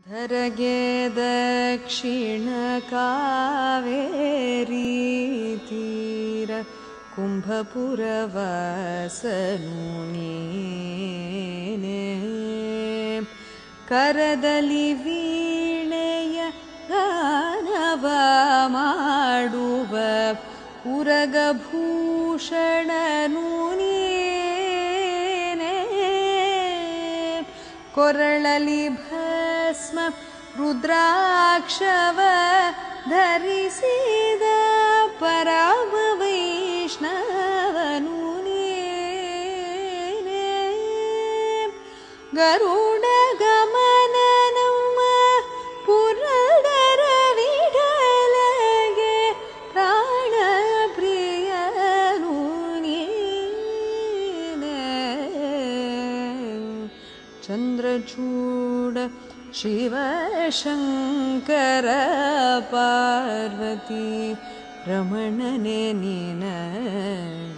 ಧರಗೆ ದಕ್ಷಿಣ ಕಾವೇರಿ ತೀರ ಕುಂಭಪುರವಾಸನು ನೀನೇ. ಕರದಲ್ಲಿ ವೀಣೆಯ ಗಾನವ ಮಾಡುವ ಉರಗಭೂಷಣನು ನೀನೇ. ಕೊರಳಲಿ ಭಸ್ಮ ರುದ್ರಾಕ್ಷವ ಧರಿಸಿದ ಪರಮ ವೈಷ್ಣವನು ನೀನೇ. ಗರುಡ ಗಮನನಮ್ಮ ಪುರಂದರ ವಿಠಲಗೆ ಪ್ರಾಣ ಪ್ರಿಯನು ನೀನೇ. ಚಂದ್ರಚೂಡ ಶಿವಶಂಕರ ಪಾರ್ವತಿ ರಮಣನೆ ನಿನಗೆ.